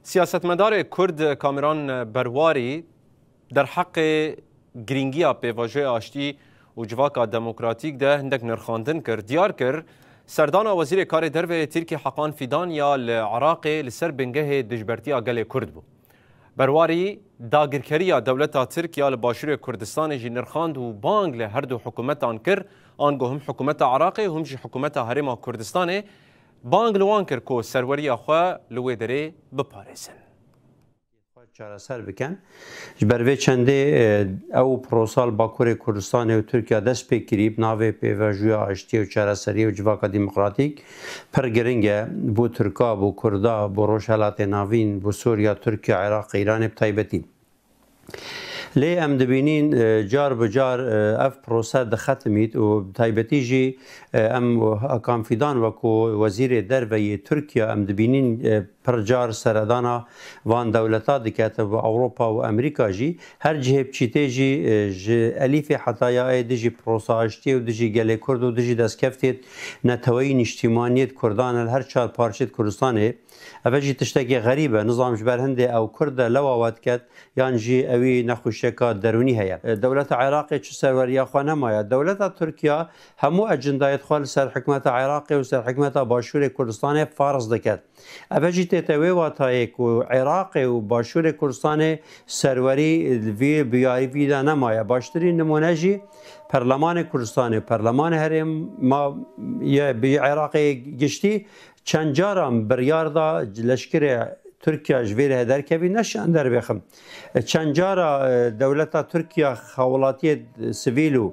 سیاستمدار کرد کامران برواری در حق گرینگیا پیواژه آشتی و جواکا دموکراتیک ده هندک نرخاندن کرد دیار کرد سردان وزیر کار درو ترکی حقان فیدان یا العراق لسر بنگه دجبرتی گل کرد بو. برواری داگرکریا دولتا ترکیا لباشور کردستان جی نرخاند و بانگ له هر دو حکومت آن کر آنگو هم حکومت عراق هم جی حکومت هرما کردستان بانگ لوان کر کو سروری خو لوی دره بپارسن چارەسەر بکەن بەرێ چەندێ ئەو پرۆسال باکوورێ کوردستانی و تورکیا دەست پێ کریب ناوێ پێڤژوویە ئاشتی و چارەسەری و جواکە دیموکراتیک پڕ گرنگە بۆ تورکا بۆ کوردا بۆ ڕۆژهەڵاتێ ناوین بۆ سووریا تورکیا عێراق ئیرانێ بتایبەتی لێ ئەم دەبینین جار بجار ئەف پرۆسە دەختمیت و تایبەتی ژی ئەم ئەکانفیدان وەکو وەزیرێ دەربەیە تورکیا ئەم دەبینین پرجار سەردانا وان دەولەتا دکاتە بۆ ئەوروپا و ئەمریکا ژی هەر جهێ بچیتێژی ئەلیفێ حتایایە دژی پرۆساژتی و دژی گەلێ کورد و دژی دەستکەفتێت نەتەوەی نیشتیمانیت کوردانە هەر چار پارچێت کوردستانێ ئەڤژی تشتێکی غەریبە نظامش بەر هەندێ ئەو کوردە لەواوات کرد یانژی ئەوی نەخوشیەکە دەرونی هەیە دەولەتە عێراقی چ سەروەریاخوا نەمایە دەولەتە تورکیا هەموو ئەجندایەت خوا لەسەر حکومەتە عێراقی و سەر حکومەتە باشووری کوردستانێ فارز دەکات ئەڤژی تێتەوێ واتایەک و عێراقی و باشووری کوردستانێ سەروەری vê biyarî vîda nemaya baştirî nimoneji Perlemanê Kurdistanê Perlemanê herêma bi Iraqê giştî çend caran biryar da leşkerê Türkiye ji vê re derkevî neşan derbêxim. Çend cara dewleta Türkiye xewelatiyê sivîl û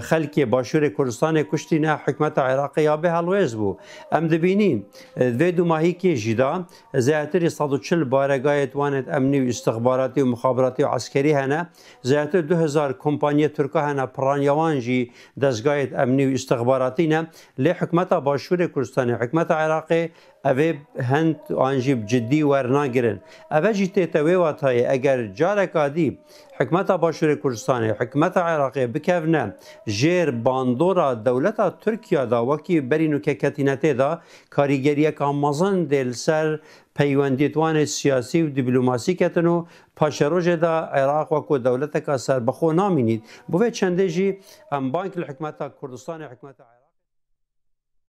xelkê başûrê Kurdistanê kuştî ne hikûmeta Iraqê ya bê helwêz bû. Em dibînîn vê du mahîkê jî da zêdetirî 140 baregayê wanê emnî û istixbaratî û mixabiratî û eskerî hene. Zêdetir 2000 kompanyê Türka hene piranyawan jî dezgahê emnî û istixbaratî ne. Lê hikûmeta başûrê Kurdistanê hikûmeta Iraqê evê hend an jî ciddî wernagirin. Ev jî têtewê watayê eger careka dî hikûmeta başûrê Kurdistanê hikûmeta Iraqê bikevne jêr bandora dewleta Tirkiye da wekî berîn û keketînetê da karîgeriyeka mezin dê li ser peywendiyê wanê siyasî û dîplomasî ketin û paşerojê da Iraq wekû dewleteka serbixwe namînît. Bi vê çendê jî em bank li hikûmeta Kurdistanê hikûmeta